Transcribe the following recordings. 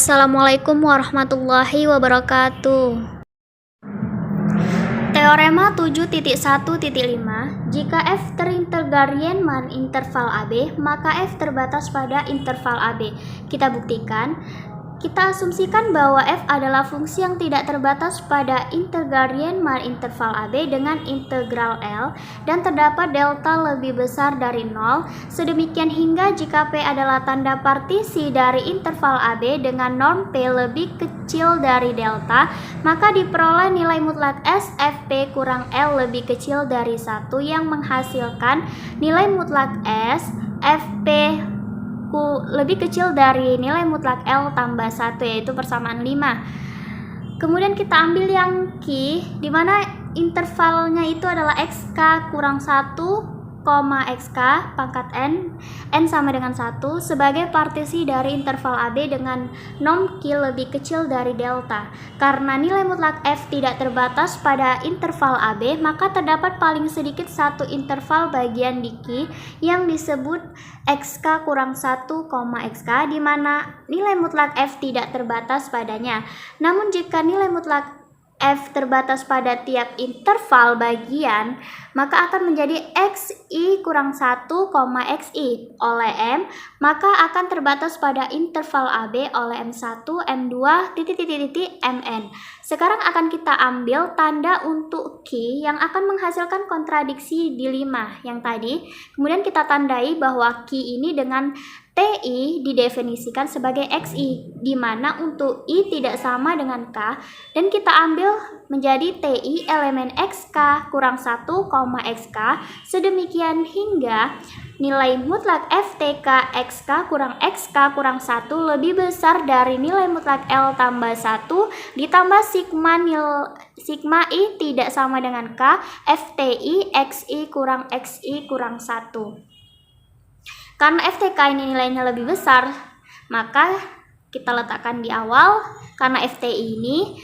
Assalamualaikum warahmatullahi wabarakatuh. Teorema 7.1.5, jika F terintegral Riemann interval AB, maka F terbatas pada interval AB. Kita buktikan. Kita asumsikan bahwa F adalah fungsi yang tidak terbatas pada integral Riemann interval AB dengan integral L dan terdapat delta lebih besar dari 0, sedemikian hingga jika P adalah tanda partisi dari interval AB dengan norm P lebih kecil dari delta, maka diperoleh nilai mutlak S Fp kurang L lebih kecil dari 1 yang menghasilkan nilai mutlak S Fp lebih kecil dari nilai mutlak L tambah 1, yaitu persamaan 5. Kemudian kita ambil yang Q, di mana intervalnya itu adalah XK kurang 1, XK pangkat N sama dengan 1 sebagai partisi dari interval AB dengan norm Q lebih kecil dari delta. Karena nilai mutlak F tidak terbatas pada interval AB, maka terdapat paling sedikit satu interval bagian di Q yang disebut XK kurang 1, XK, di mana nilai mutlak F tidak terbatas padanya. Namun jika nilai mutlak F terbatas pada tiap interval bagian, maka akan menjadi XI kurang 1, XI oleh M, maka akan terbatas pada interval AB oleh M1, M2, Mn. Sekarang akan kita ambil tanda untuk Q yang akan menghasilkan kontradiksi di 5 yang tadi. Kemudian kita tandai bahwa Q ini dengan TI didefinisikan sebagai XI, di mana untuk I tidak sama dengan K, dan kita ambil menjadi TI elemen XK kurang 1, XK, sedemikian hingga nilai mutlak FTK XK kurang 1 lebih besar dari nilai mutlak L tambah 1 ditambah sigma I tidak sama dengan K, FTI XI kurang 1. Karena FTK ini nilainya lebih besar, maka kita letakkan di awal. Karena FTI ini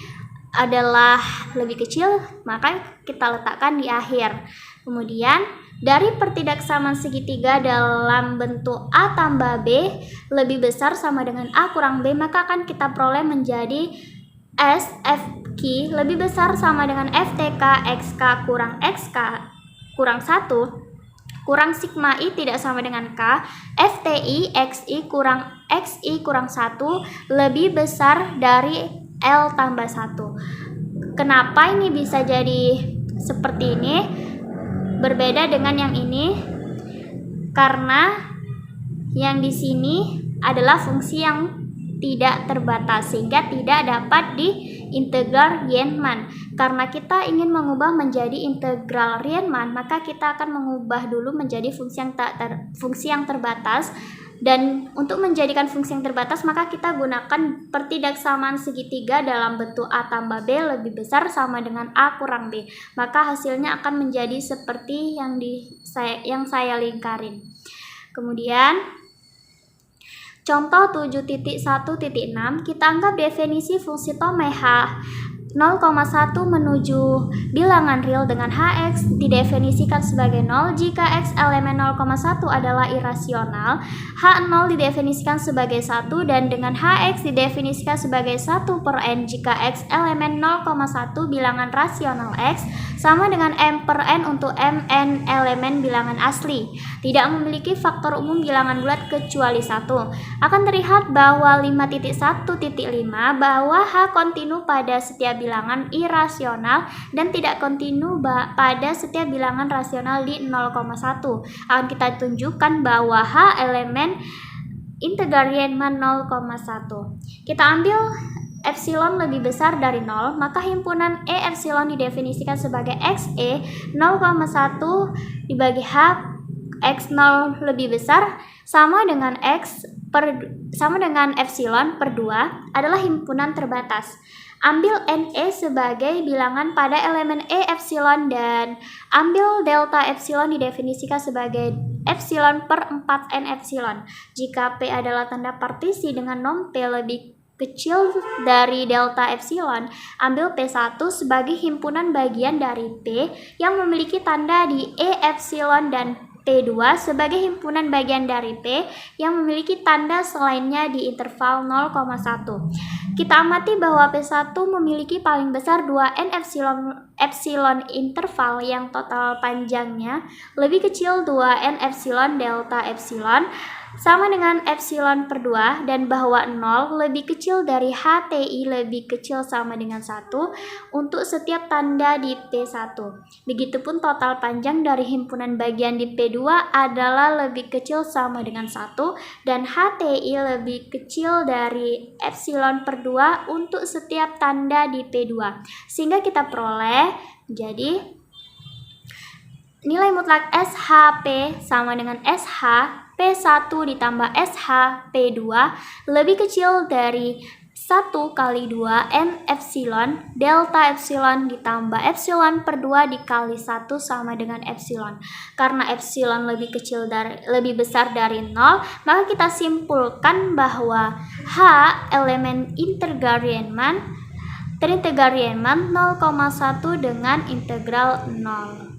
adalah lebih kecil, maka kita letakkan di akhir. Kemudian dari pertidaksamaan segitiga dalam bentuk A tambah B lebih besar sama dengan A kurang B, maka akan kita peroleh menjadi S FQ lebih besar sama dengan FTK XK kurang 1 kurang sigma I tidak sama dengan K, FTI XI kurang 1 lebih besar dari L tambah 1. Kenapa ini bisa jadi seperti ini? Berbeda dengan yang ini, karena yang di sini adalah fungsi yang tidak terbatas sehingga tidak dapat diintegral Riemann. Karena kita ingin mengubah menjadi integral Riemann, maka kita akan mengubah dulu menjadi fungsi yang terbatas. Dan untuk menjadikan fungsi yang terbatas, maka kita gunakan pertidaksamaan segitiga dalam bentuk A tambah B lebih besar sama dengan A kurang B. Maka hasilnya akan menjadi seperti yang saya lingkarin. Kemudian contoh 7.1.6, kita anggap definisi fungsi Thome H 0,1 menuju bilangan real dengan Hx didefinisikan sebagai 0 jika X elemen 0,1 adalah irasional, H0 didefinisikan sebagai 1, dan dengan Hx didefinisikan sebagai 1 per N jika X elemen 0,1 bilangan rasional X sama dengan M per N untuk Mn elemen bilangan asli. Tidak memiliki faktor umum bilangan bulat kecuali 1. Akan terlihat bahwa 5.1.5 bahwa H kontinu pada setiap bilangan irasional dan tidak kontinu pada setiap bilangan rasional di 0,1. Akan kita tunjukkan bahwa H elemen integral Riemann 0,1. Kita ambil epsilon lebih besar dari 0, maka himpunan E epsilon didefinisikan sebagai XE 0,1 dibagi H X0 lebih besar sama dengan epsilon per 2 adalah himpunan terbatas. Ambil NE sebagai bilangan pada elemen E epsilon dan ambil delta epsilon didefinisikan sebagai epsilon per 4N epsilon. Jika P adalah tanda partisi dengan norm P lebih kecil dari delta epsilon, ambil P1 sebagai himpunan bagian dari P yang memiliki tanda di E epsilon dan P2 sebagai himpunan bagian dari P yang memiliki tanda selainnya di interval 0,1. Kita amati bahwa P1 memiliki paling besar 2n epsilon interval yang total panjangnya lebih kecil 2n epsilon delta epsilon sama dengan epsilon per 2 dan bahwa 0 lebih kecil dari HTI lebih kecil sama dengan 1 untuk setiap tanda di P1. Begitupun total panjang dari himpunan bagian di P2 adalah lebih kecil sama dengan 1 dan HTI lebih kecil dari epsilon per 2 untuk setiap tanda di P2. Sehingga kita peroleh jadi nilai mutlak SHP sama dengan SH P1 ditambah SH P2 lebih kecil dari 1 kali 2 N epsilon delta epsilon ditambah epsilon per 2 dikali 1 sama dengan epsilon. Karena epsilon lebih besar dari 0, maka kita simpulkan bahwa H elemen terintegrarienman 0,1 dengan integral 0.